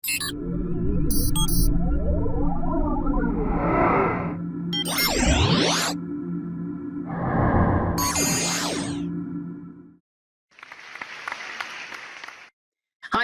Hi,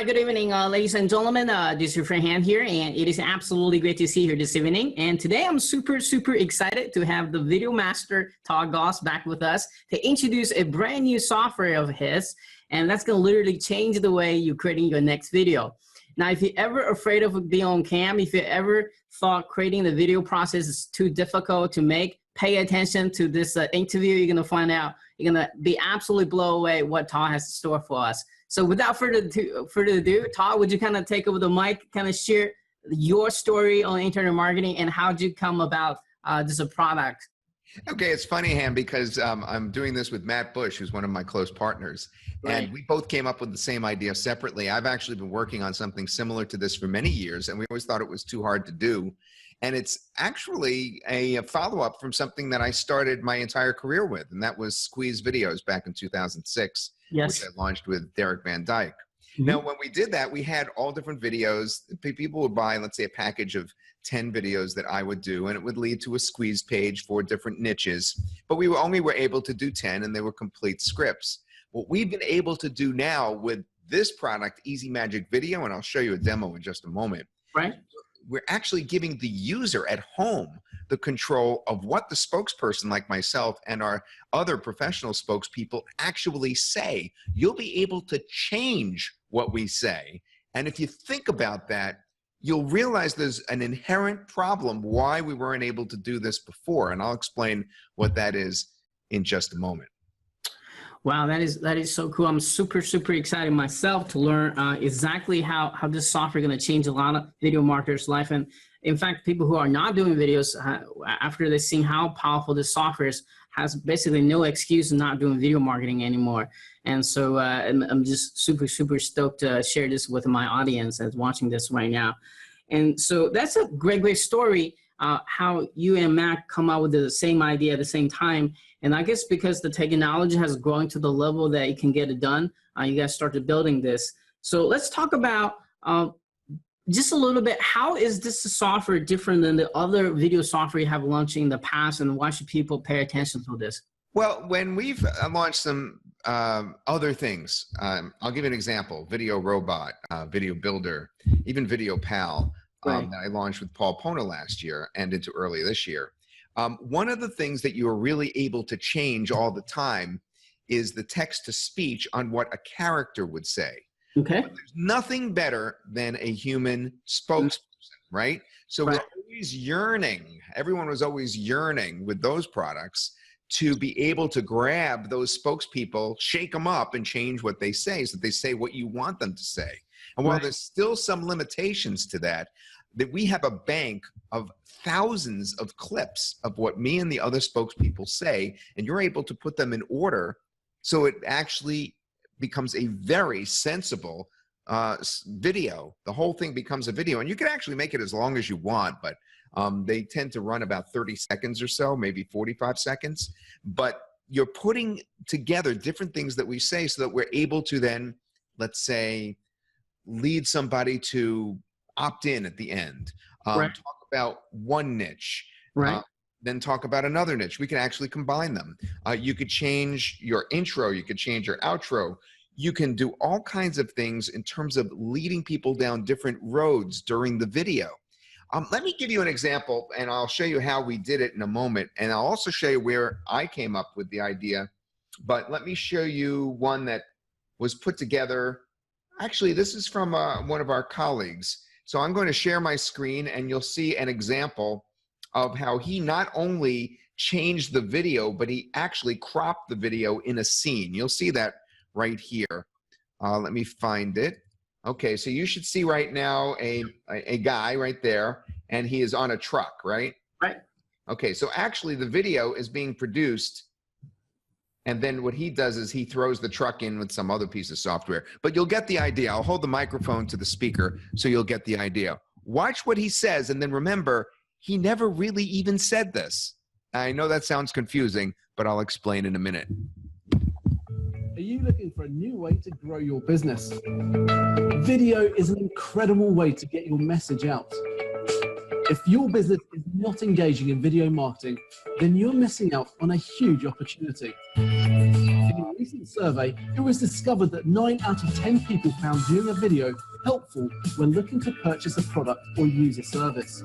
good evening, ladies and gentlemen. This is your friend Han here, and it is absolutely great to see you here this evening. And today I'm super excited to have the video master, Todd back with us to introduce a brand new software of his, and that's going to literally change the way you're creating your next video. Now, if you're ever afraid of being on cam, if you ever thought creating the video process is too difficult to make, pay attention to this interview. You're going to find out, you're going to be absolutely blown away what Todd has in store for us. So without further ado, Todd, would you kind of take over the mic, kind of share your story on internet marketing and how did you come about this product? Okay, it's funny, Han, because I'm doing this with Matt Bush, who's one of my close partners, right. And we both came up with the same idea separately. I've actually been working on something similar to this for many years, and we always thought it was too hard to do. And it's actually a follow-up from something that I started my entire career with, and that was Squeeze Videos back in 2006, yes. Which I launched with Derek Van Dyke. Mm-hmm. Now, when we did that, we had all different videos. People would buy, let's say, a package of 10 videos that I would do, and it would lead to a squeeze page for different niches. But we only were able to do 10, and they were complete scripts. What we've been able to do now with this product, Easy Magic Video, and I'll show you a demo in just a moment. Right. We're actually giving the user at home the control of what the spokesperson like myself and our other professional spokespeople actually say. You'll be able to change what we say. And if you think about that, you'll realize there's an inherent problem why we weren't able to do this before. And I'll explain what that is in just a moment. Wow, that is so cool. I'm super excited myself to learn exactly how this software is going to change a lot of video marketers' life. And in fact, people who are not doing videos, after they see how powerful this software is, has basically no excuse of not doing video marketing anymore. And so I'm just super stoked to share this with my audience that's watching this right now. And so that's a great story, how you and Matt come out with the same idea at the same time. And I guess because the technology has grown to the level that it can get it done, you guys started building this. So let's talk about just a little bit, how is this software different than the other video software you have launched in the past, and why should people pay attention to this? Well, when we've launched some other things, I'll give you an example: Video Robot, Video Builder, even Video Pal, right. that I launched with Paul Pona last year and into early this year. One of the things that you are really able to change all the time is the text to speech on what a character would say. Okay. But there's nothing better than a human spokesperson, right? So right. We're always yearning, everyone was always yearning with those products to be able to grab those spokespeople, shake them up and change what they say so that they say what you want them to say. And while right. there's still some limitations to that we have a bank of thousands of clips of what me and the other spokespeople say, and you're able to put them in order so it actually becomes a very sensible video. The whole thing becomes a video, and you can actually make it as long as you want, but they tend to run about 30 seconds or so, maybe 45 seconds. But you're putting together different things that we say so that we're able to then, let's say, lead somebody to opt in at the end, right. talk about one niche, right. Then talk about another niche. We can actually combine them. You could change your intro, you could change your outro. You can do all kinds of things in terms of leading people down different roads during the video. Let me give you an example, and I'll show you how we did it in a moment, and I'll also show you where I came up with the idea. But let me show you one that was put together. Actually, this is from one of our colleagues. So I'm going to share my screen, and you'll see an example of how he not only changed the video, but he actually cropped the video in a scene. You'll see that right here. Let me find it. Okay, so you should see right now a guy right there, and he is on a truck, right? Right. Okay, so actually the video is being produced, and then what he does is he throws the truck in with some other piece of software. But you'll get the idea. I'll hold the microphone to the speaker so you'll get the idea. Watch what he says, and then remember, he never really even said this. I know that sounds confusing, but I'll explain in a minute. Are you looking for a new way to grow your business? Video is an incredible way to get your message out. If your business is not engaging in video marketing, then you're missing out on a huge opportunity. In a recent survey, it was discovered that 9 out of 10 people found viewing a video helpful when looking to purchase a product or use a service.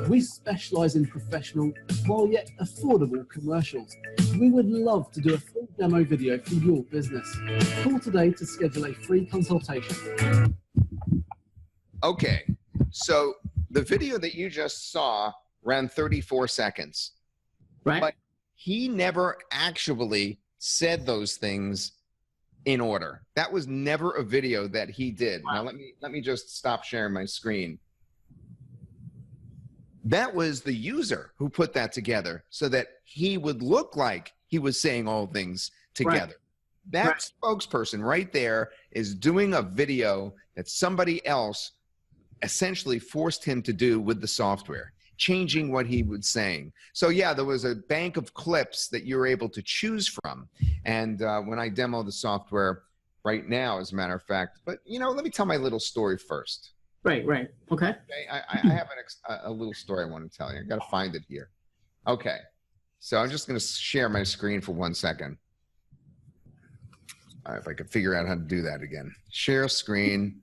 We specialize in professional, while yet affordable commercials. We would love to do a full demo video for your business. Call today to schedule a free consultation. Okay, so the video that you just saw ran 34 seconds. Right. But he never actually said those things in order. That was never a video that he did. Wow. Now let me just stop sharing my screen. That was the user who put that together so that he would look like he was saying all things together. Right. That spokesperson right there is doing a video that somebody else essentially forced him to do with the software, changing what he was saying. So yeah, there was a bank of clips that you were able to choose from. And when I demo the software right now, as a matter of fact, but you know, let me tell my little story first. Right. Okay. I have a little story I want to tell you. I got to find it here. Okay. So I'm just going to share my screen for 1 second. If I could figure out how to do that again. Share screen.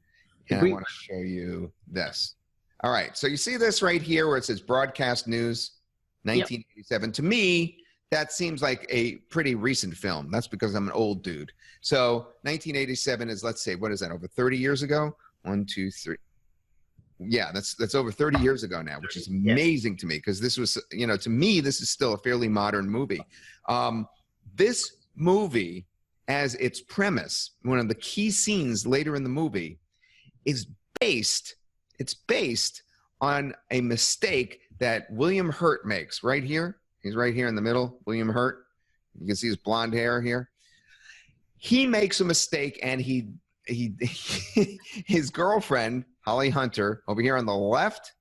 And I want to show you this. All right. So you see this right here where it says broadcast news, 1987. Yep. To me, that seems like a pretty recent film. That's because I'm an old dude. So 1987 is, let's say, what is that, over 30 years ago? 1, 2, 3. Yeah, that's over 30 years ago now, which is amazing to me because this was, you know, to me, this is still a fairly modern movie. This movie, as its premise, one of the key scenes later in the movie, is based on a mistake that William Hurt makes right here. He's right here in the middle, William Hurt. You can see his blonde hair here. He makes a mistake and his girlfriend, Holly Hunter, over here on the left,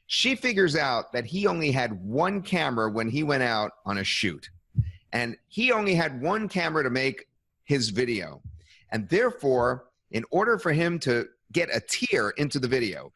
she figures out that he only had one camera when he went out on a shoot. And he only had one camera to make his video. And therefore, in order for him to get a tear into the video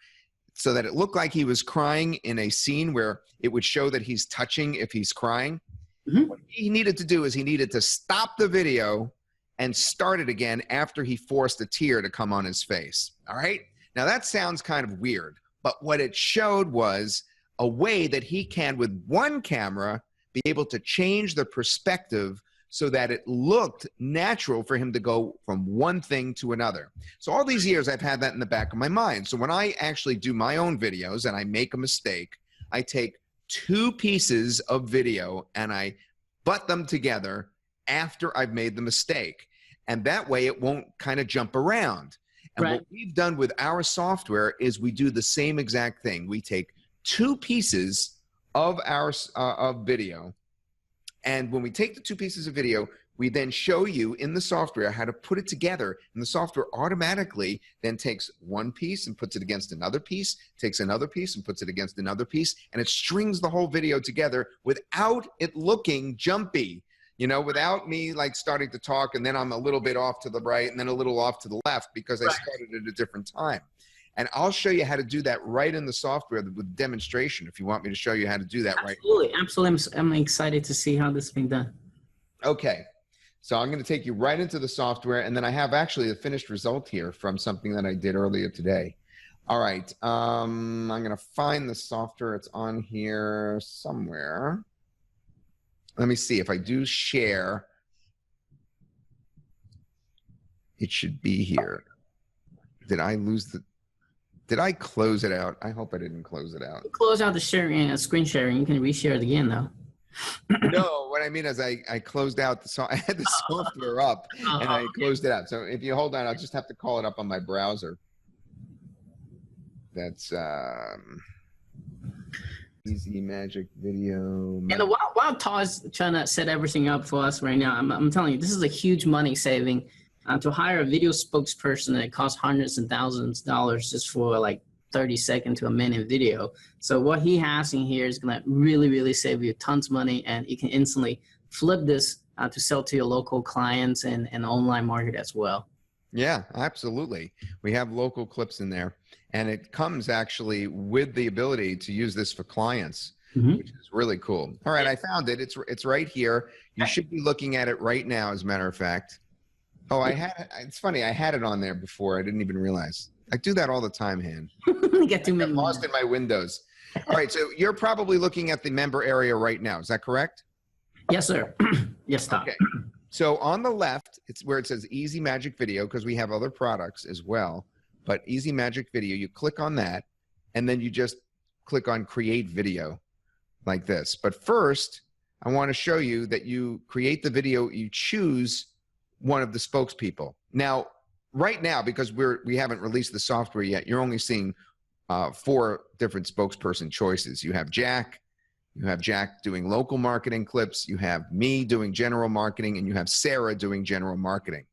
so that it looked like he was crying in a scene where it would show that he's touching if he's crying, what he needed to do is he needed to stop the video and start it again after he forced a tear to come on his face. All right? Now that sounds kind of weird, but what it showed was a way that he can, with one camera, be able to change the perspective so that it looked natural for him to go from one thing to another. So all these years I've had that in the back of my mind. So when I actually do my own videos and I make a mistake, I take 2 pieces of video and I butt them together after I've made the mistake. And that way it won't kind of jump around. And what we've done with our software is we do the same exact thing. We take 2 pieces of our video, and when we take the 2 pieces of video, we then show you in the software how to put it together, and the software automatically then takes one piece and puts it against another piece, takes another piece and puts it against another piece, and it strings the whole video together without it looking jumpy. You know, without me like starting to talk and then I'm a little bit off to the right and then a little off to the left because I started at a different time. And I'll show you how to do that right in the software with demonstration if you want me to show you how to do that. Absolutely. I'm excited to see how this is being done. Okay. So I'm going to take you right into the software, and then I have actually a finished result here from something that I did earlier today. All right. I'm going to find the software. It's on here somewhere. Let me see if I do share. It should be here. Did I lose the, did I close it out? I hope I didn't close it out. Close out the sharing, screen sharing. You can reshare it again though. No, what I mean is I closed out the, I had the software up and I closed it out. So if you hold on, I'll just have to call it up on my browser. That's, Easy Magic Video. And while Todd's trying to set everything up for us right now, I'm telling you, this is a huge money saving. To hire a video spokesperson that costs hundreds and thousands of dollars just for like 30-second to a minute video. So what he has in here is going to really, really save you tons of money, and you can instantly flip this to sell to your local clients and online market as well. Yeah, absolutely. We have local clips in there, and it comes actually with the ability to use this for clients, which is really cool. All right, I found it. It's right here. You should be looking at it right now, as a matter of fact. Oh, it's funny. I had it on there before. I didn't even realize. I do that all the time, Han. Get too many. I'm lost in my windows. All right, so you're probably looking at the member area right now. Is that correct? Yes, sir. Yes, Todd. Okay. So on the left, it's where it says Easy Magic Video, because we have other products as well. But Easy Magic Video, you click on that, and then you just click on Create Video like this. But first, I want to show you that you create the video, you choose one of the spokespeople. Now, right now, because we haven't released the software yet, you're only seeing 4 different spokesperson choices. You have Jack, you have Jack doing local marketing clips, you have me doing general marketing, and you have Sarah doing general marketing.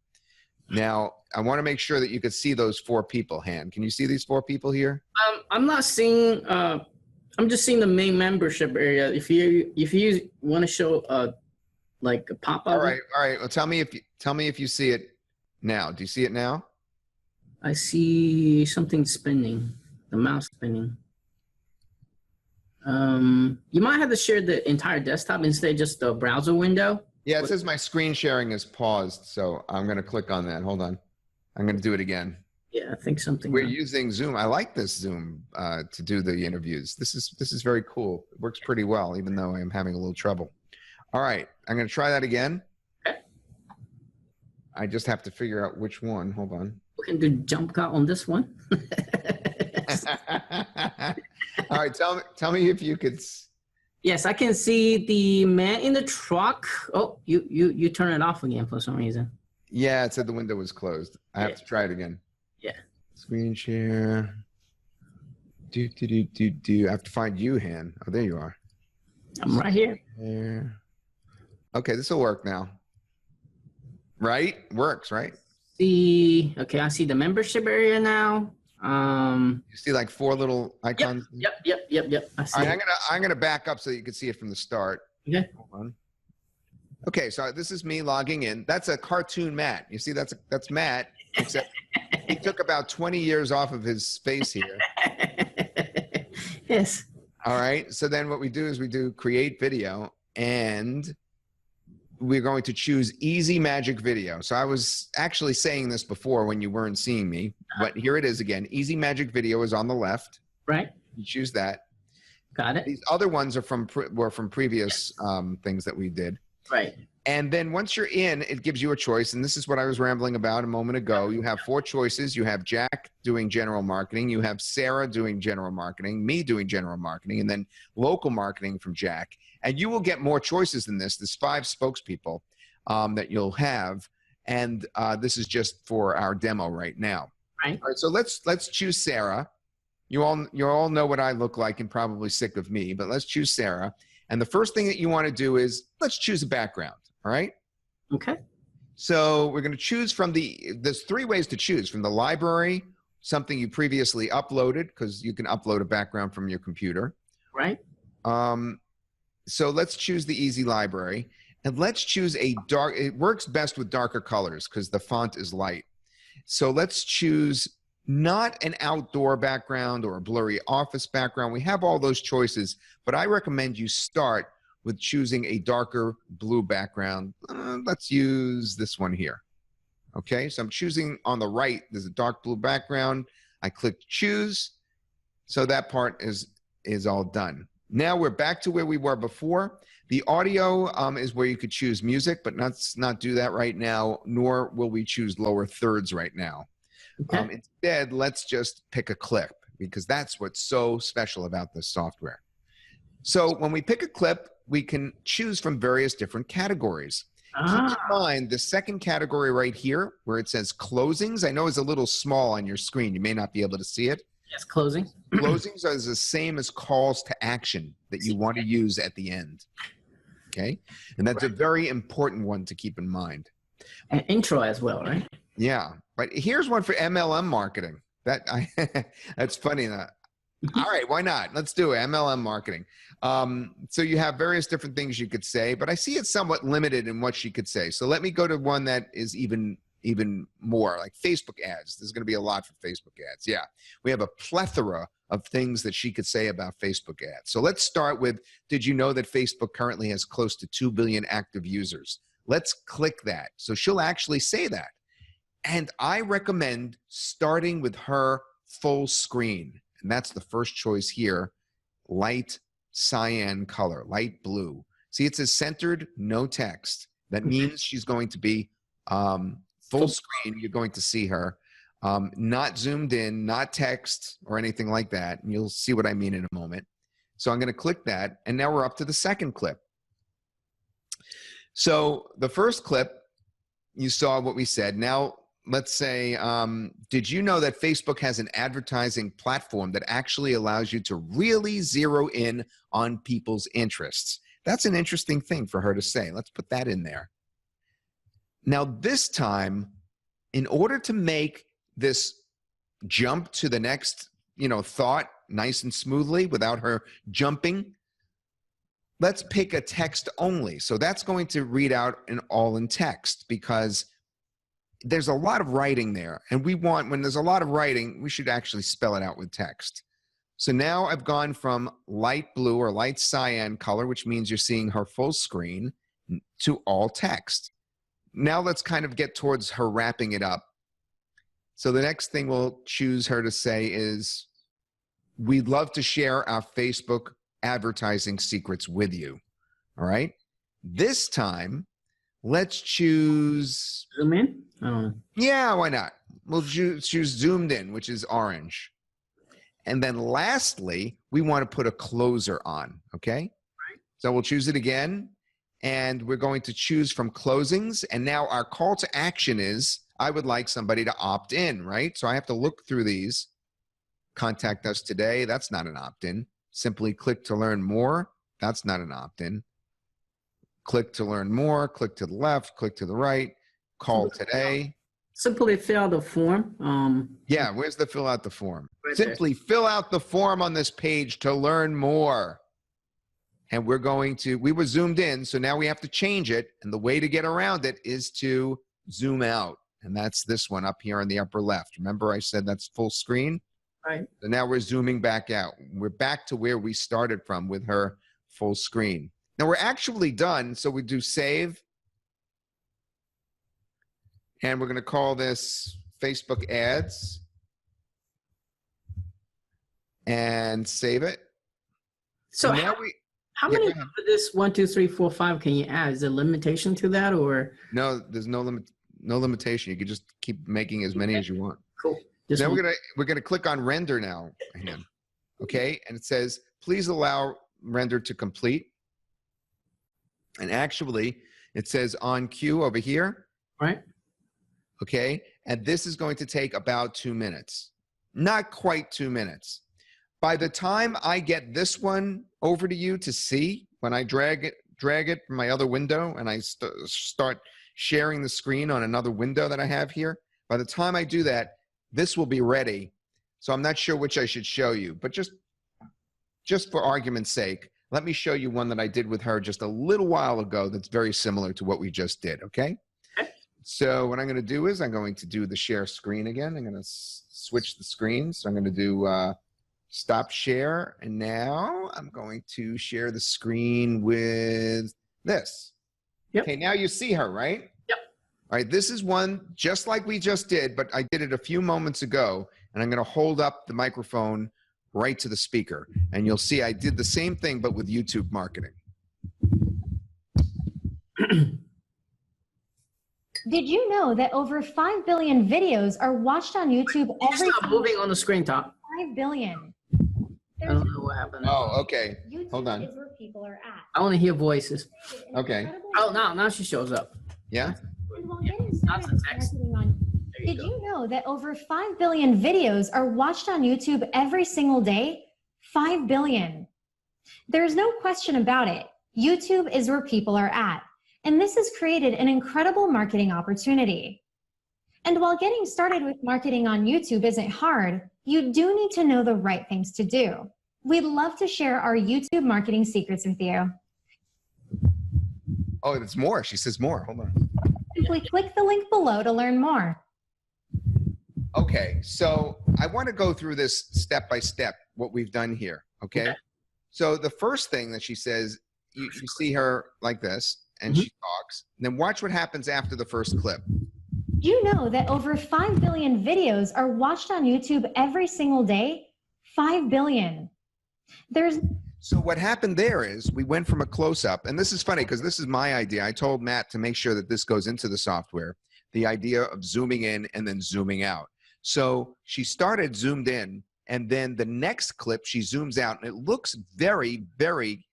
Now, I want to make sure that you could see those 4 people, Han. Can you see these 4 people here? I'm not seeing, I'm just seeing the main membership area. If you want to show like a pop-up. All right. Well, tell me if you see it now. Do you see it now? I see something spinning, the mouse spinning. You might have to share the entire desktop instead of just the browser window. Yeah, it says my screen sharing is paused, so I'm going to click on that. Hold on. I'm going to do it again. Yeah, I think something. We're using Zoom. I like this Zoom to do the interviews. This is very cool. It works pretty well, even though I'm having a little trouble. All right, I'm going to try that again. Okay. I just have to figure out which one. Hold on. We can do jump cut on this one. All right, tell me if you could. Yes, I can see the man in the truck. Oh, you turn it off again for some reason. Yeah, it said the window was closed. I have to try it again. Yeah. Screen share. Do. I have to find you, Han. Oh, there you are. I'm right here. There. Okay, this will work now. Right? Works, right? Okay, I see the membership area now. You see like 4 little icons? Yep. I see. All right, I'm gonna back up so that you can see it from the start. Okay. Hold on. Okay, so this is me logging in. That's a cartoon Matt. You see, that's Matt, except he took about 20 years off of his face here. Yes. All right, so then what we do is we do create video, and we're going to choose Easy Magic Video. So I was actually saying this before when you weren't seeing me, but here it is again. Easy Magic Video is on the left. Right. You choose that. Got it. These other ones are were from previous things that we did. Right. And then once you're in, it gives you a choice. And this is what I was rambling about a moment ago. You have 4 choices. You have Jack doing general marketing. You have Sarah doing general marketing, me doing general marketing, and then local marketing from Jack. And you will get more choices than this. There's 5 spokespeople that you'll have. And this is just for our demo right now. Right. All right, so let's choose Sarah. You all know what I look like and probably sick of me, but let's choose Sarah. And the first thing that you want to do is let's choose a background. All right. Okay. So we're going to choose from there's 3 ways to choose: from the library, something you previously uploaded, because you can upload a background from your computer. Right. So let's choose the Easy Library, and let's choose a dark. It works best with darker colors because the font is light. So let's choose not an outdoor background or a blurry office background. We have all those choices, but I recommend you start with choosing a darker blue background. Let's use this one here. Okay, so I'm choosing on the right. There's a dark blue background. I click choose. So that part is all done. Now we're back to where we were before. The audio is where you could choose music, but let's not do that right now, nor will we choose lower thirds right now. Okay. Instead, let's just pick a clip, because that's what's so special about this software. So when we pick a clip, we can choose from various different categories. Keep in mind, the second category right here, where it says closings, I know is a little small on your screen. You may not be able to see it. Yes, closing. Closings are the same as calls to action that you want to use at the end. Okay? And that's a very important one to keep in mind. And intro as well, right? Yeah. But here's one for MLM marketing. That's funny. All right, why not? Let's do it. MLM marketing. So you have various different things you could say, but I see it's somewhat limited in what she could say. So let me go to one that is even more like Facebook ads. There's going to be a lot for Facebook ads. Yeah, we have a plethora of things that she could say about Facebook ads. So let's start with, did you know that Facebook currently has close to 2 billion active users? Let's click that. So she'll actually say that. And I recommend starting with her full screen. And that's the first choice here, light cyan color, light blue. See, it says centered, no text. That means she's going to be full screen. You're going to see her, not zoomed in, not text or anything like that. And you'll see what I mean in a moment. So I'm going to click that. And now we're up to the second clip. So the first clip, you saw what we said. Now, let's say, did you know that Facebook has an advertising platform that actually allows you to really zero in on people's interests? That's an interesting thing for her to say. Let's put that in there. Now, this time, in order to make this jump to the next, thought nice and smoothly without her jumping, let's pick a text only. So that's going to read out all in text because there's a lot of writing there. And when there's a lot of writing, we should actually spell it out with text. So now I've gone from light blue or light cyan color, which means you're seeing her full screen, to all text. Now let's kind of get towards her wrapping it up. So the next thing we'll choose her to say is, we'd love to share our Facebook advertising secrets with you. All right. This time, let's choose. Zoom in? I don't know. Yeah, why not? We'll choose zoomed in, which is orange. And then lastly, we want to put a closer on. Okay. Right. So we'll choose it again. And we're going to choose from closings. And now our call to action is, I would like somebody to opt in, right? So I have to look through these. Contact us today. That's not an opt-in. Simply click to learn more. That's not an opt-in. Click to learn more. Click to the left. Click to the right. Call today. Simply fill out the form. Yeah, where's the fill out the form? Right Simply fill out the form on this page to learn more. And we were zoomed in, so now we have to change it. And the way to get around it is to zoom out. And that's this one up here on the upper left. Remember I said that's full screen? Right. So now we're zooming back out. We're back to where we started from with her full screen. Now we're actually done. So we do save. And we're going to call this Facebook ads. And save it. So and now how many of this 1, 2, 3, 4, 5 can you add? Is there a limitation to that, or? No, there's no limitation. You can just keep making as many as you want. Cool. Now we're gonna click on render now. Okay, and it says please allow render to complete. And actually, it says on cue over here. Right. Okay, and this is going to take about 2 minutes. Not quite 2 minutes. By the time I get this one over to you to see, when I drag it from my other window and I start sharing the screen on another window that I have here, by the time I do that, this will be ready. So I'm not sure which I should show you, but just for argument's sake, let me show you one that I did with her just a little while ago that's very similar to what we just did, okay? So what I'm going to do is I'm going to do the share screen again. I'm going to switch the screens. So I'm going to do stop share. And now I'm going to share the screen with this. Yep. Okay, now you see her, right? Yep. All right, this is one just like we just did, but I did it a few moments ago. And I'm going to hold up the microphone right to the speaker. And you'll see I did the same thing, but with YouTube marketing. Did you know that over 5 billion videos are watched on YouTube every Stop moving on the screen, Todd. 5 billion. I don't know what happened. Oh, okay. YouTube Hold on. is where people are at. I want to hear voices. Okay. Oh, now she shows up. Yeah? And while Yeah, getting not started the text. marketing on, There you did go. you know that over 5 billion videos are watched on YouTube every single day? 5 billion. There's no question about it. YouTube is where people are at. And this has created an incredible marketing opportunity. And while getting started with marketing on YouTube isn't hard, you do need to know the right things to do. We'd love to share our YouTube marketing secrets with you. Oh, it's more. She says more. Hold on. Simply click the link below to learn more. Okay, so I want to go through this step by step, what we've done here, okay? So the first thing that she says, you see her like this, and she talks, and then watch what happens after the first clip. Do you know that over 5 billion videos are watched on YouTube every single day? 5 billion. So what happened there is we went from a close-up, and this is funny because this is my idea. I told Matt to make sure that this goes into the software, the idea of zooming in and then zooming out. So she started zoomed in, and then the next clip she zooms out, and it looks very, very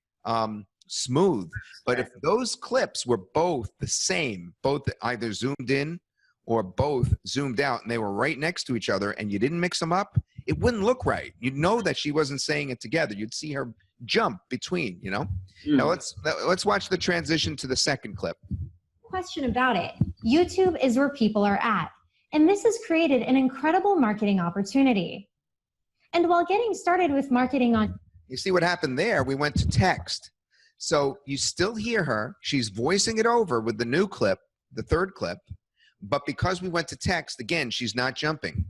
smooth. But if those clips were both the same, both either zoomed in or both zoomed out, and they were right next to each other, and you didn't mix them up, it wouldn't look right. You'd know that she wasn't saying it together. You'd see her jump between, you know? Now let's watch the transition to the second clip. Question about it. YouTube is where people are at. And this has created an incredible marketing opportunity. And while getting started with marketing on... You see what happened there? We went to text. So you still hear her. She's voicing it over with the new clip, the third clip. But because we went to text, again, she's not jumping.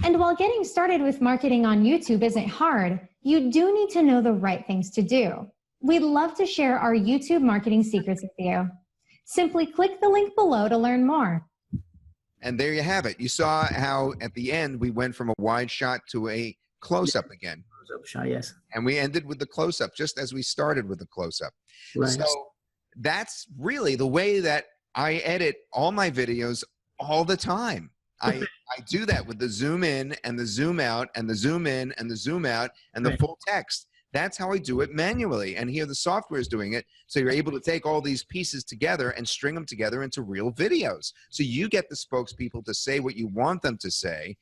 And while getting started with marketing on YouTube isn't hard, you do need to know the right things to do. We'd love to share our YouTube marketing secrets with you. Simply click the link below to learn more. And there you have it. You saw how at the end we went from a wide shot to a close-up again. Close-up shot, yes. And we ended with the close-up, just as we started with the close-up. Right. So that's really the way that I edit all my videos all the time. I do that with the zoom in and the zoom out and the zoom in and the zoom out and the full text. That's how I do it manually. And here the software is doing it. So you're able to take all these pieces together and string them together into real videos. So you get the spokespeople to say what you want them to say.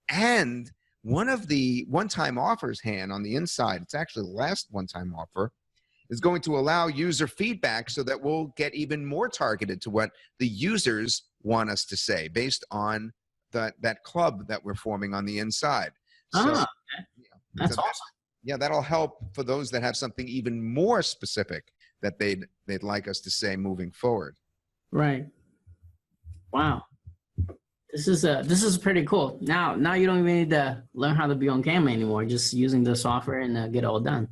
And one of the one-time offers, Han, on the inside, it's actually the last one-time offer, is going to allow user feedback so that we'll get even more targeted to what the users want us to say based on that club that we're forming on the inside. So, okay. That's awesome. Yeah, that'll help for those that have something even more specific that they'd like us to say moving forward. Right. Wow. This is pretty cool. Now you don't even need to learn how to be on camera anymore. Just using the software and get it all done.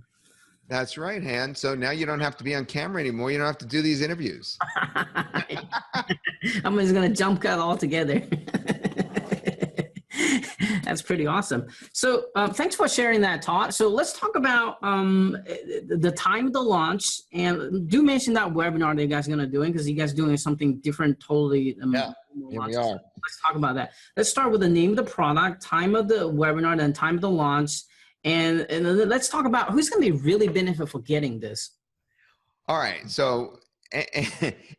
That's right, Han. So now you don't have to be on camera anymore. You don't have to do these interviews. I'm just gonna jump cut all together. That's pretty awesome. So thanks for sharing that, Todd. So let's talk about the time of the launch, and do mention that webinar that you guys are going to do, because you guys are doing something different totally. Yeah, here we are. So let's talk about that. Let's start with the name of the product, time of the webinar, then time of the launch, and then let's talk about who's going to be really benefit for getting this. All right. So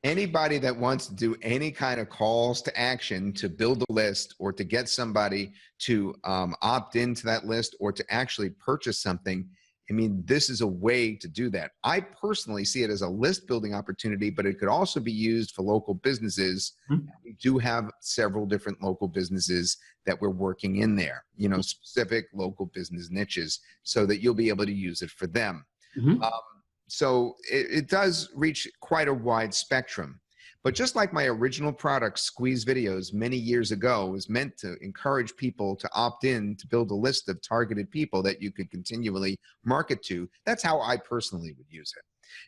anybody that wants to do any kind of calls to action to build a list or to get somebody to opt into that list or to actually purchase something, I mean, this is a way to do that. I personally see it as a list building opportunity, but it could also be used for local businesses. We do have several different local businesses that we're working in there, you know, specific local business niches, so that you'll be able to use it for them. So it does reach quite a wide spectrum. But just like my original product, Squeeze Videos, many years ago, was meant to encourage people to opt in to build a list of targeted people that you could continually market to. That's how I personally would use it.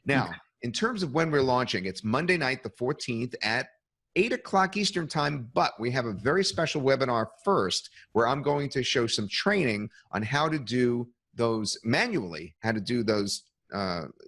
Now, in terms of when we're launching, it's Monday night, the 14th at 8 o'clock Eastern time, but we have a very special webinar first where I'm going to show some training on how to do those manually, how to do those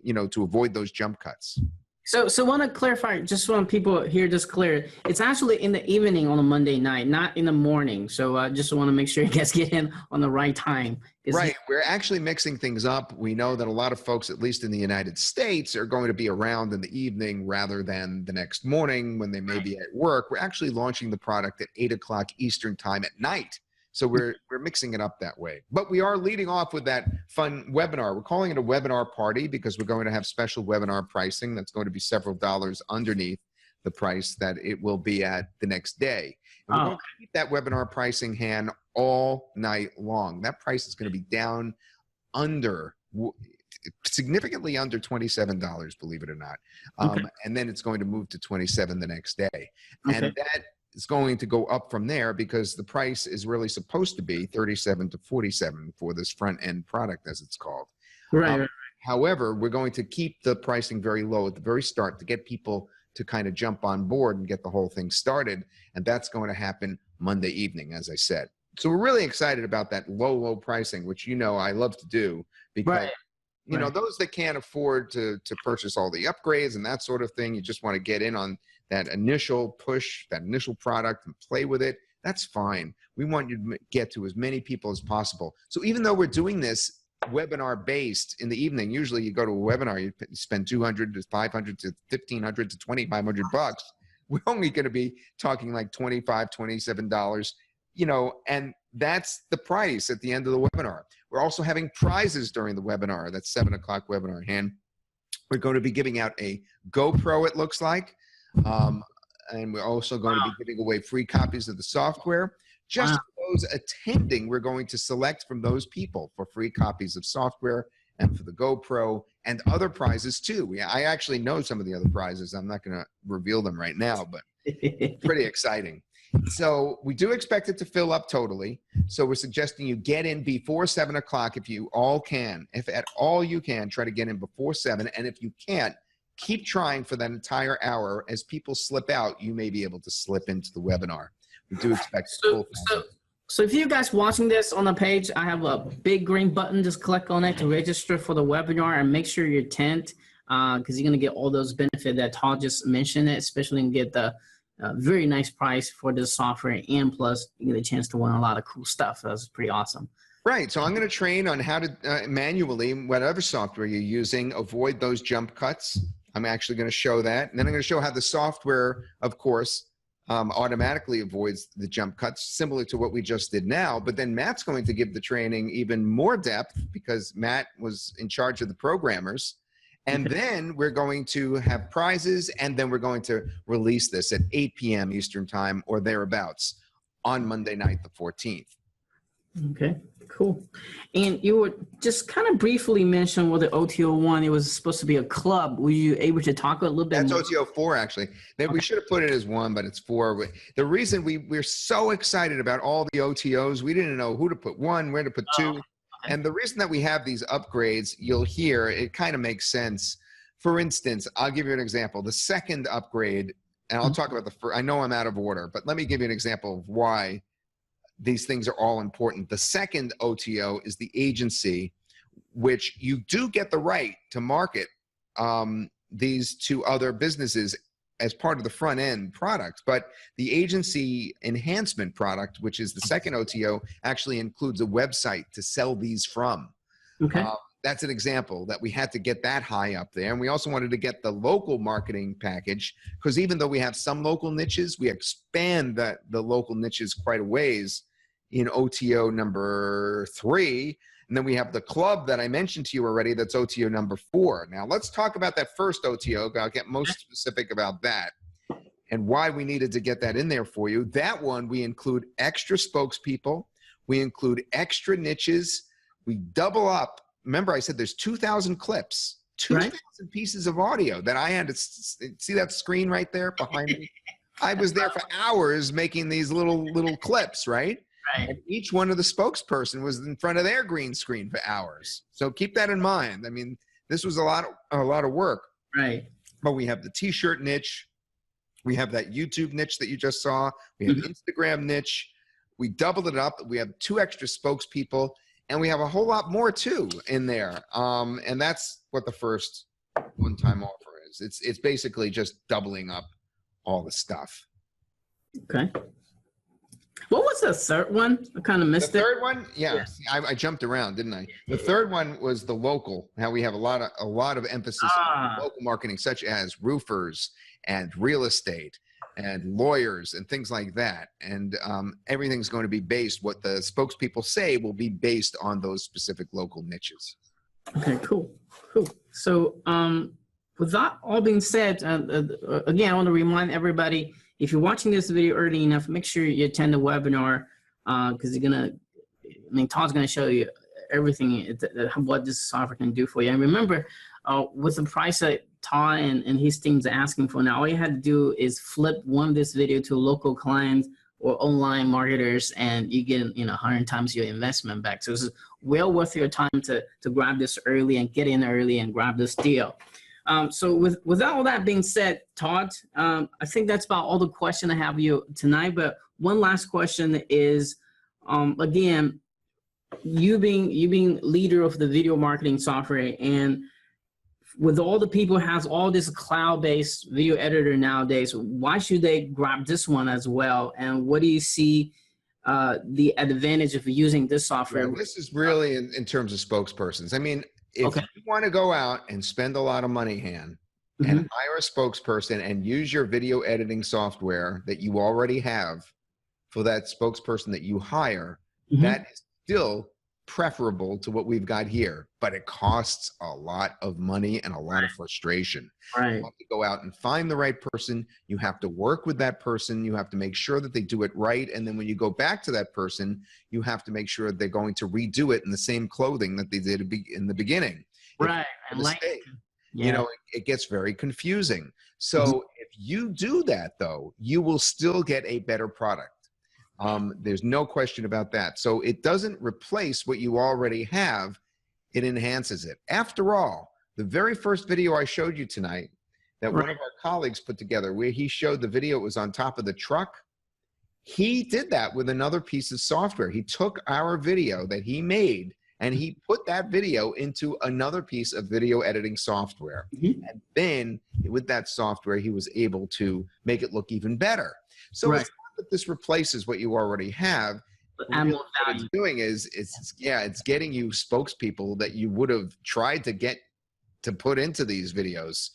you know, to avoid those jump cuts. So want to clarify, just want people here just clear, it's actually in the evening on a Monday night, not in the morning. So I just want to make sure you guys get in on the right time. Right. We're actually mixing things up. We know that a lot of folks, at least in the United States, are going to be around in the evening rather than the next morning when they may be at work. We're actually launching the product at 8 o'clock Eastern time at night. So we're mixing it up that way. But we are leading off with that fun webinar. We're calling it a webinar party because we're going to have special webinar pricing that's going to be several dollars underneath. the price that it will be at the next day. And we're going to keep that webinar pricing hand all night long. That price is going to be down significantly under $27, believe it or not. And then it's going to move to $27 the next day. And that is going to go up from there because the price is really supposed to be $37 to $47 for this front end product, as it's called. Right. However, we're going to keep the pricing very low at the very start to get people to kind of jump on board and get the whole thing started. And that's going to happen Monday evening, as I said. So we're really excited about that low pricing, which, you know, I love to do because, you know, those that can't afford to purchase all the upgrades and that sort of thing, you just want to get in on that initial push, that initial product and play with it. That's fine. We want you to get to as many people as possible. So even though we're doing this webinar based in the evening, usually you go to a webinar, you spend $200 to $500 to $1,500 to $2,500. We're only going to be talking like $25, $27, you know, and that's the price at the end of the webinar. We're also having prizes during the webinar. That's 7 o'clock webinar hand. We're going to be giving out a GoPro, it looks like. And we're also going to be giving away free copies of the software. Just for those attending, we're going to select from those people for free copies of software and for the GoPro and other prizes too. I actually know some of the other prizes. I'm not going to reveal them right now, but pretty exciting. So we do expect it to fill up totally. So we're suggesting you get in before 7 o'clock if you all can. If at all you can, try to get in before 7. And if you can't, keep trying for that entire hour. As people slip out, you may be able to slip into the webinar. We do expect So if you guys watching this on the page, I have a big green button. Just click on it to register for the webinar and make sure you're tent because you're going to get all those benefits that Todd just mentioned, especially and get the very nice price for this software, and plus you get a chance to win a lot of cool stuff. That's pretty awesome. Right. So I'm going to train on how to manually, whatever software you're using, avoid those jump cuts. I'm actually going to show that. And then I'm going to show how the software, of course, automatically avoids the jump cuts, similar to what we just did now. But then Matt's going to give the training even more depth because Matt was in charge of the programmers. And then we're going to have prizes, and then we're going to release this at 8 p.m. Eastern time or thereabouts on Monday night, the 14th. Okay, cool. And you were just kind of briefly mentioned with the OTO1, it was supposed to be a club. Were you able to talk a little bit That's more? OTO4, actually. We should have put it as 1, but it's 4. The reason we're so excited about all the OTOs, we didn't know who to put 1, where to put 2. And the reason that we have these upgrades, you'll hear, it kind of makes sense. For instance, I'll give you an example. The second upgrade, and I'll talk about the first, I know I'm out of order, but let me give you an example of why these things are all important. The second OTO is the agency, which you do get the right to market these to other businesses as part of the front end product. But the agency enhancement product, which is the second OTO, actually includes a website to sell these from. Okay. That's an example that we had to get that high up there. And we also wanted to get the local marketing package because even though we have some local niches, we expand the local niches quite a ways in OTO number 3. And then we have the club that I mentioned to you already, that's OTO number 4. Now let's talk about that first OTO. I'll get most specific about that and why we needed to get that in there for you. That one, we include extra spokespeople. We include extra niches. We double up. Remember I said there's 2,000 clips, 2,000 pieces of audio that I had to see that screen right there behind me. I was there for hours making these little clips, right? And each one of the spokesperson was in front of their green screen for hours. So keep that in mind. I mean, this was a lot of work. Right. But we have the t-shirt niche. We have that YouTube niche that you just saw. We have Instagram niche. We doubled it up. We have 2 extra spokespeople, and we have a whole lot more too in there. And that's what the first one-time offer is. It's basically just doubling up all the stuff. Okay. What was the third one? I kind of missed it. The third one, yeah. I jumped around, didn't I? The third one was the local. How we have a lot of emphasis on local marketing, such as roofers and real estate and lawyers and things like that. And everything's going to be based. What the spokespeople say will be based on those specific local niches. Okay, cool. So with that all being said, again, I want to remind everybody, if you're watching this video early enough, make sure you attend the webinar, because Todd's going to show you everything, what this software can do for you. And remember, with the price that Todd and his team's asking for now, all you had to do is flip one of this video to local clients or online marketers, and you get 100 times your investment back. So this is well worth your time to grab this early and get in early and grab this deal. So with all that being said, Todd, I think that's about all the questions I have you tonight. But one last question is, again, you being leader of the video marketing software, and with all the people who has all this cloud-based video editor nowadays, why should they grab this one as well? And what do you see the advantage of using this software? Yeah, this is really in terms of spokespersons. I mean, if you want to go out and spend a lot of money, and hire a spokesperson and use your video editing software that you already have for that spokesperson that you hire, that is still preferable to what we've got here, but it costs a lot of money and a lot of frustration. You have to go out and find the right person. You have to work with that person. You have to make sure that they do it right. And then when you go back to that person, you have to make sure they're going to redo it in the same clothing that they did in the beginning. Right. It gets very confusing. So if you do that, though, you will still get a better product. There's no question about that. So it doesn't replace what you already have. It enhances it. After all, the very first video I showed you tonight that one of our colleagues put together, where he showed the video, it was on top of the truck. He did that with another piece of software. He took our video that he made and he put that video into another piece of video editing software. And then with that software, he was able to make it look even better. So it's not that this replaces what you already have. What it's doing is it's getting you spokespeople that you would have tried to get to put into these videos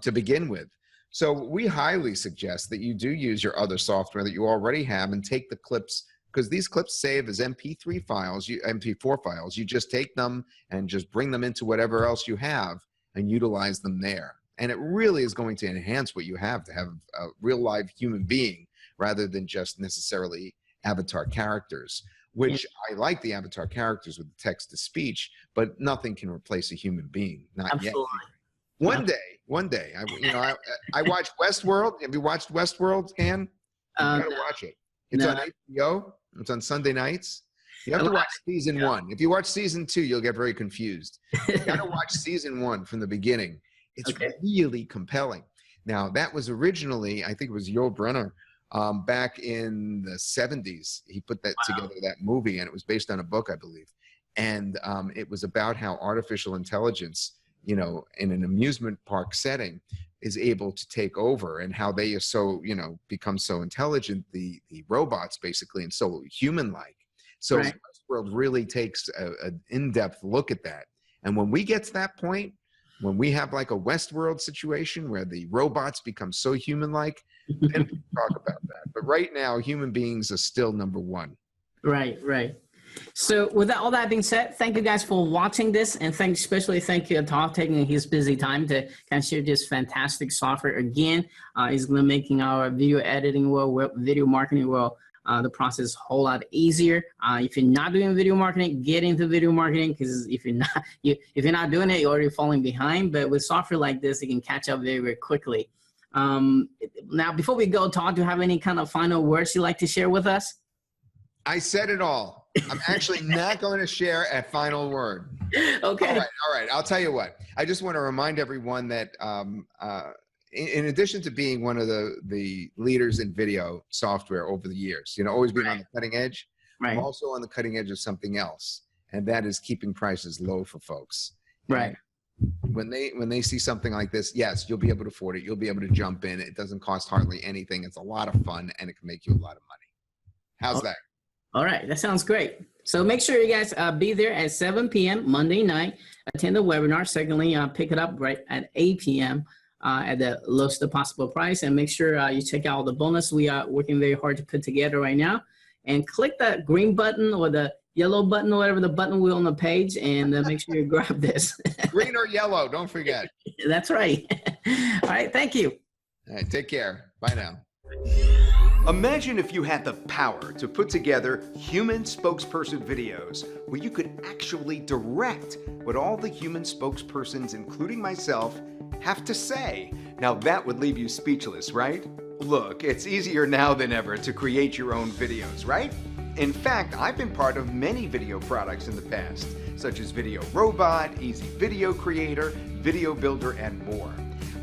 to begin with. So we highly suggest that you do use your other software that you already have and take the clips, because these clips save as MP3 files, MP4 files. You just take them and just bring them into whatever else you have and utilize them there. And it really is going to enhance what you have, to have a real live human being rather than just necessarily avatar characters, which I like the avatar characters with the text to speech, but nothing can replace a human being. Not yet. One day. I watch Westworld. Have you watched Westworld, Ann? You gotta watch it. It's on HBO. It's on Sunday nights. You have to watch season 1. If you watch season 2, you'll get very confused. You gotta watch season 1 from the beginning. It's really compelling. Now, that was originally, I think it was Yul Brynner, back in the 70s. He put that together, that movie, and it was based on a book, I believe. And it was about how artificial intelligence, in an amusement park setting, is able to take over, and how they are so, become so intelligent, the robots basically, and so human-like. So Westworld really takes an in-depth look at that. And when we get to that point, when we have like a Westworld situation where the robots become so human-like, then we can talk about that. But right now, human beings are still number one. Right. So with all that being said, thank you guys for watching this, and especially thank you to Todd taking his busy time to kind of share this fantastic software again. It's going to making our video editing world, video marketing world, the process a whole lot easier. If you're not doing video marketing, get into video marketing, because if you're not doing it, you're already falling behind. But with software like this, you can catch up very, very quickly. Now, before we go, Todd, do you have any kind of final words you'd like to share with us? I said it all. I'm actually not going to share a final word. Okay. All right. I'll tell you what. I just want to remind everyone that in addition to being one of the leaders in video software over the years, always being on the cutting edge, I'm also on the cutting edge of something else, and that is keeping prices low for folks. Right. And when they see something like this, yes, you'll be able to afford it. You'll be able to jump in. It doesn't cost hardly anything. It's a lot of fun, and it can make you a lot of money. How's that? All right, that sounds great. So make sure you guys be there at 7 p.m. Monday night. Attend the webinar. Secondly, pick it up right at 8 p.m. At the lowest possible price. And make sure you check out all the bonus we are working very hard to put together right now. And click that green button or the yellow button or whatever the button will on the page, and make sure you grab this. Green or yellow, don't forget. That's right. All right, thank you. All right, take care. Bye now. Imagine if you had the power to put together human spokesperson videos where you could actually direct what all the human spokespersons, including myself, have to say. Now that would leave you speechless, right? Look, it's easier now than ever to create your own videos, right? In fact, I've been part of many video products in the past, such as Video Robot, Easy Video Creator, Video Builder, and more.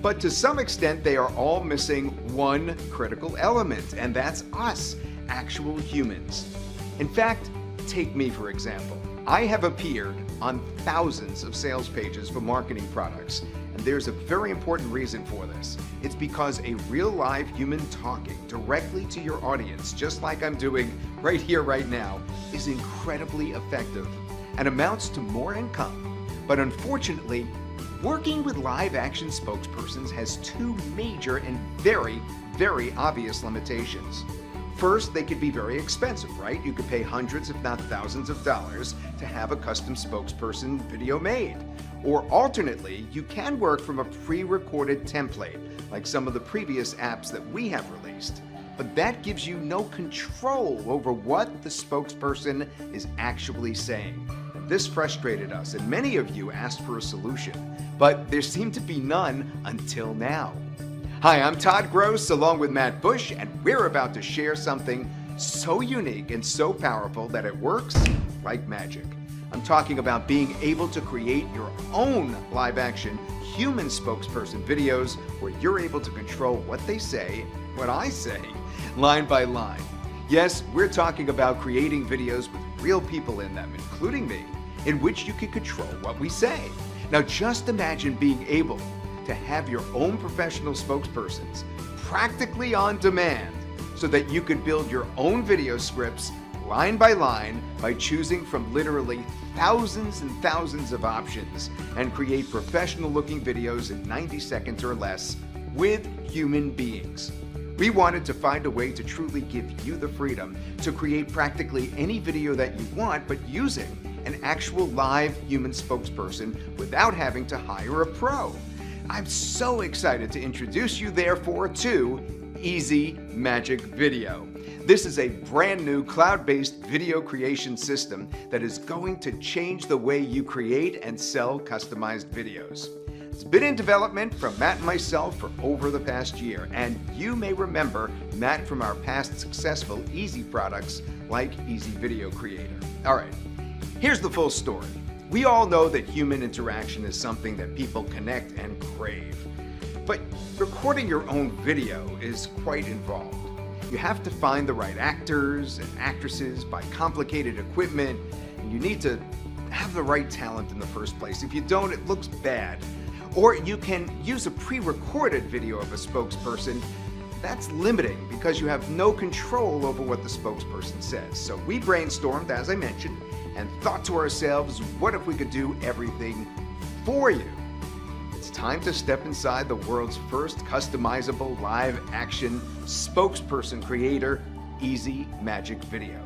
But to some extent, they are all missing one critical element, and that's us, actual humans. In fact, take me for example. I have appeared on thousands of sales pages for marketing products, and there's a very important reason for this. It's because a real live human talking directly to your audience, just like I'm doing right here, right now, is incredibly effective and amounts to more income. But unfortunately, working with live action spokespersons has two major and very, very obvious limitations. First, they could be very expensive, right? You could pay hundreds, if not thousands of dollars to have a custom spokesperson video made. Or alternately, you can work from a pre-recorded template, like some of the previous apps that we have released. But that gives you no control over what the spokesperson is actually saying. This frustrated us, and many of you asked for a solution, but there seemed to be none until now. Hi, I'm Todd Gross, along with Matt Bush, and we're about to share something so unique and so powerful that it works like magic. I'm talking about being able to create your own live-action human spokesperson videos where you're able to control what they say, what I say, line by line. Yes, we're talking about creating videos with real people in them, including me, in which you can control what we say. Now just imagine being able to have your own professional spokespersons practically on demand so that you could build your own video scripts line by line by choosing from literally thousands and thousands of options and create professional looking videos in 90 seconds or less with human beings. We wanted to find a way to truly give you the freedom to create practically any video that you want, but using an actual live human spokesperson without having to hire a pro. I'm so excited to introduce you therefore to Easy Magic Video. This is a brand new cloud-based video creation system that is going to change the way you create and sell customized videos. It's been in development from Matt and myself for over the past year, and you may remember Matt from our past successful Easy products like Easy Video Creator. All right, here's the full story. We all know that human interaction is something that people connect and crave, but recording your own video is quite involved. You have to find the right actors and actresses, buy complicated equipment, and you need to have the right talent in the first place. If you don't, it looks bad. Or you can use a pre-recorded video of a spokesperson. That's limiting because you have no control over what the spokesperson says. So we brainstormed, as I mentioned, and thought to ourselves, what if we could do everything for you? It's time to step inside the world's first customizable live-action spokesperson creator, Easy Magic Video.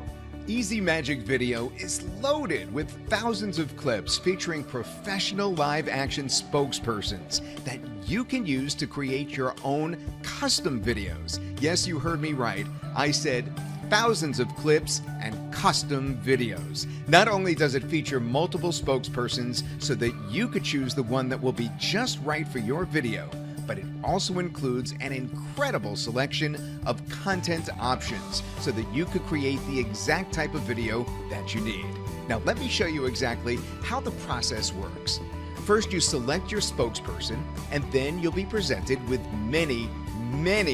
Easy Magic Video is loaded with thousands of clips featuring professional live-action spokespersons that you can use to create your own custom videos. Yes, you heard me right. I said thousands of clips and custom videos. Not only does it feature multiple spokespersons so that you could choose the one that will be just right for your video, but it also includes an incredible selection of content options so that you could create the exact type of video that you need. Now, let me show you exactly how the process works. First, you select your spokesperson, and then you'll be presented with many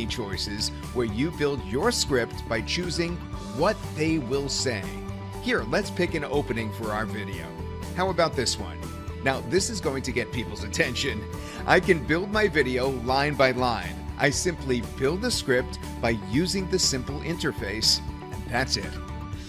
choices where you build your script by choosing what they will say. Here, let's pick an opening for our video. How about this one? Now, this is going to get people's attention. I can build my video line by line. I simply build the script by using the simple interface, and that's it.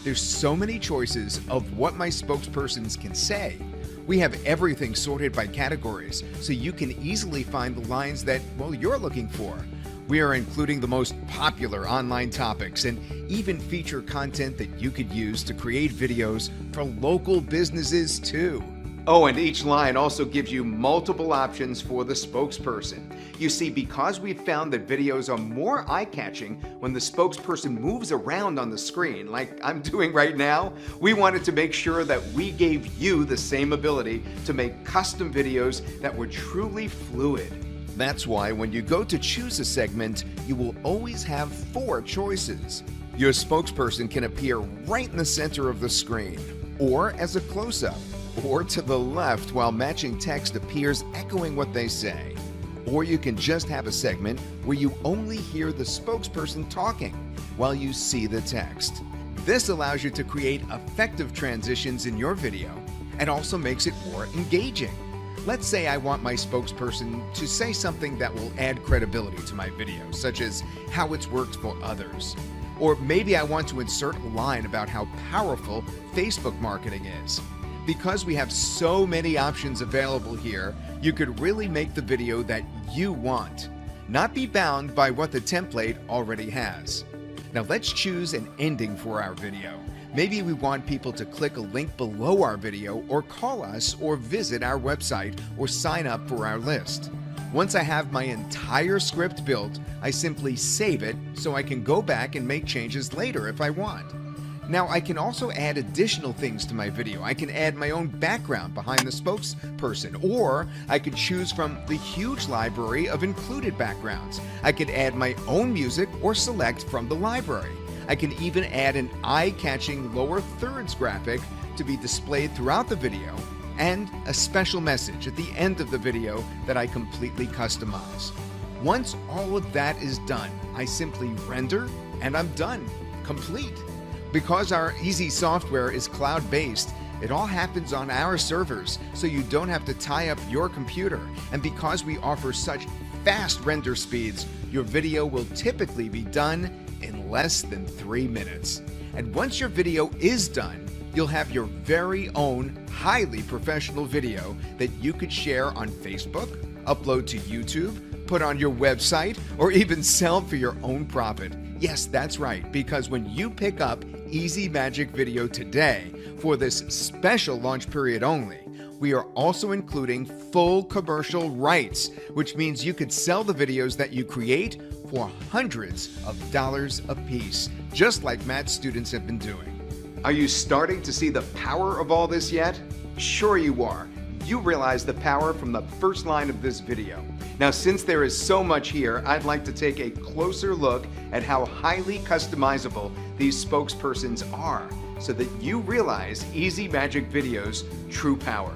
There's so many choices of what my spokespersons can say. We have everything sorted by categories, so you can easily find the lines that, well, you're looking for. We are including the most popular online topics and even feature content that you could use to create videos for local businesses too. Oh, and each line also gives you multiple options for the spokesperson. You see, because we've found that videos are more eye-catching when the spokesperson moves around on the screen, like I'm doing right now, we wanted to make sure that we gave you the same ability to make custom videos that were truly fluid. That's why when you go to choose a segment, you will always have 4 choices. Your spokesperson can appear right in the center of the screen, or as a close-up, or to the left while matching text appears echoing what they say. Or you can just have a segment where you only hear the spokesperson talking while you see the text. This allows you to create effective transitions in your video and also makes it more engaging. Let's say I want my spokesperson to say something that will add credibility to my video, such as how it's worked for others. Or maybe I want to insert a line about how powerful Facebook marketing is. Because we have so many options available here, you could really make the video that you want, not be bound by what the template already has. Now let's choose an ending for our video. Maybe we want people to click a link below our video or call us or visit our website or sign up for our list. Once I have my entire script built, I simply save it so I can go back and make changes later if I want. Now I can also add additional things to my video. I can add my own background behind the spokesperson, or I could choose from the huge library of included backgrounds. I could add my own music or select from the library. I can even add an eye-catching lower thirds graphic to be displayed throughout the video and a special message at the end of the video that I completely customize. Once all of that is done, I simply render and I'm done, complete. Because our easy software is cloud-based, it all happens on our servers, so you don't have to tie up your computer. And because we offer such fast render speeds, your video will typically be done in less than 3 minutes. And once your video is done, you'll have your very own highly professional video that you could share on Facebook, upload to YouTube, put on your website, or even sell for your own profit. Yes, that's right, because when you pick up Easy Magic Video today for this special launch period only, we are also including full commercial rights, which means you could sell the videos that you create for hundreds of dollars a piece, just like Matt's students have been doing. Are you starting to see the power of all this yet? Sure you are. You realize the power from the first line of this video. Now, since there is so much here, I'd like to take a closer look at how highly customizable these spokespersons are so that you realize Easy Magic Video's true power.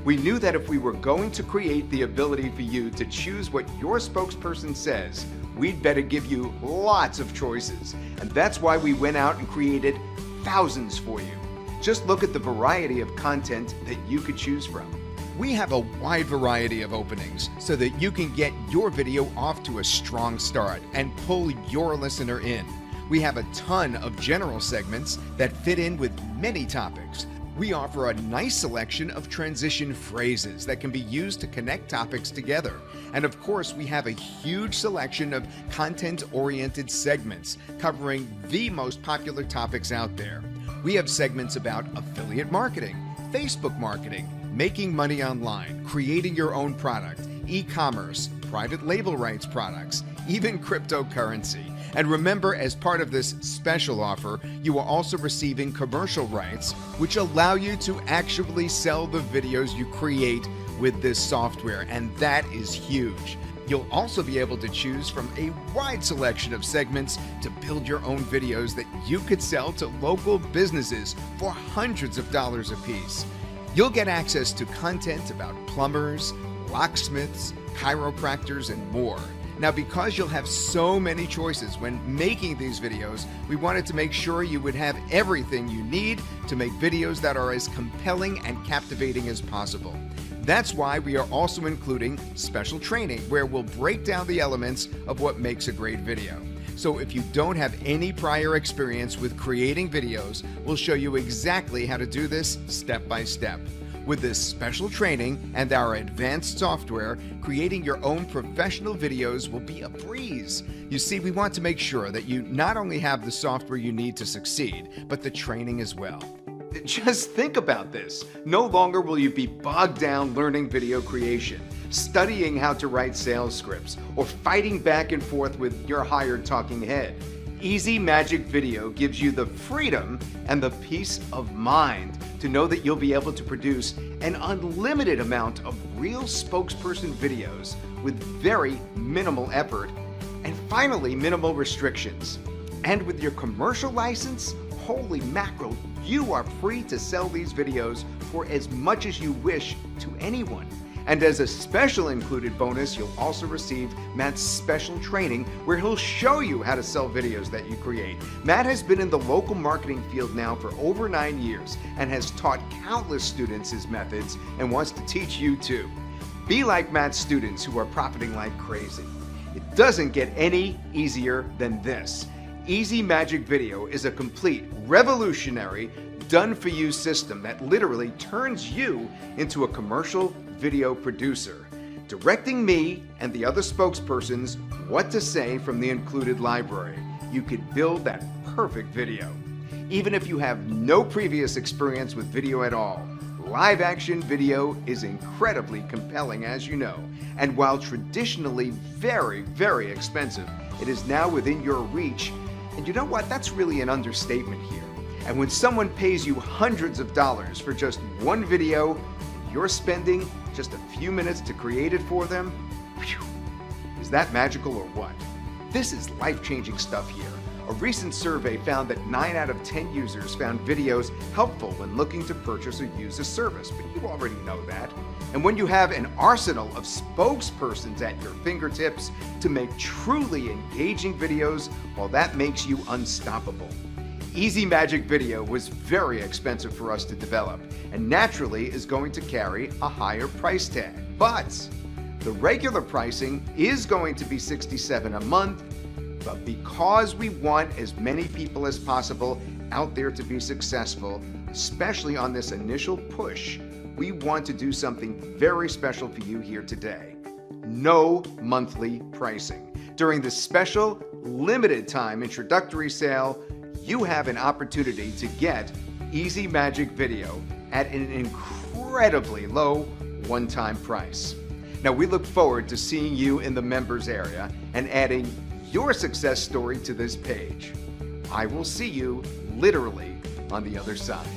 We knew that if we were going to create the ability for you to choose what your spokesperson says, we'd better give you lots of choices. And that's why we went out and created thousands for you. Just look at the variety of content that you could choose from. We have a wide variety of openings so that you can get your video off to a strong start and pull your listener in. We have a ton of general segments that fit in with many topics. We offer a nice selection of transition phrases that can be used to connect topics together. And of course, we have a huge selection of content-oriented segments covering the most popular topics out there. We have segments about affiliate marketing, Facebook marketing, making money online, creating your own product, e-commerce, private label rights products, even cryptocurrency. And remember, as part of this special offer, you are also receiving commercial rights, which allow you to actually sell the videos you create with this software, and that is huge. You'll also be able to choose from a wide selection of segments to build your own videos that you could sell to local businesses for hundreds of dollars a piece. You'll get access to content about plumbers, locksmiths, chiropractors, and more. Now, because you'll have so many choices when making these videos, we wanted to make sure you would have everything you need to make videos that are as compelling and captivating as possible. That's why we are also including special training where we'll break down the elements of what makes a great video. So if you don't have any prior experience with creating videos, we'll show you exactly how to do this step by step. With this special training and our advanced software, creating your own professional videos will be a breeze. You see, we want to make sure that you not only have the software you need to succeed, but the training as well. Just think about this. No longer will you be bogged down learning video creation, studying how to write sales scripts, or fighting back and forth with your hired talking head. Easy Magic Video gives you the freedom and the peace of mind to know that you'll be able to produce an unlimited amount of real spokesperson videos with very minimal effort and finally minimal restrictions. And with your commercial license, holy mackerel, you are free to sell these videos for as much as you wish to anyone. And as a special included bonus, you'll also receive Matt's special training where he'll show you how to sell videos that you create. Matt has been in the local marketing field now for over 9 years and has taught countless students his methods and wants to teach you too. Be like Matt's students who are profiting like crazy. It doesn't get any easier than this. Easy Magic Video is a complete, revolutionary, done-for-you system that literally turns you into a commercial video producer, directing me and the other spokespersons what to say from the included library. You could build that perfect video. Even if you have no previous experience with video at all, live action video is incredibly compelling, as you know, and while traditionally very, very expensive, it is now within your reach. And you know what? That's really an understatement here. And when someone pays you hundreds of dollars for just one video, you're spending just a few minutes to create it for them, whew, is that magical or what? This is life-changing stuff here. A recent survey found that 9 out of 10 users found videos helpful when looking to purchase or use a service, but you already know that. And when you have an arsenal of spokespersons at your fingertips to make truly engaging videos, well, that makes you unstoppable. Easy Magic Video was very expensive for us to develop and naturally is going to carry a higher price tag. But the regular pricing is going to be $67 a month, but because we want as many people as possible out there to be successful, especially on this initial push, we want to do something very special for you here today. No monthly pricing. During this special, limited time introductory sale, you have an opportunity to get Easy Magic Video at an incredibly low one-time price. Now, we look forward to seeing you in the members area and adding your success story to this page. I will see you literally on the other side.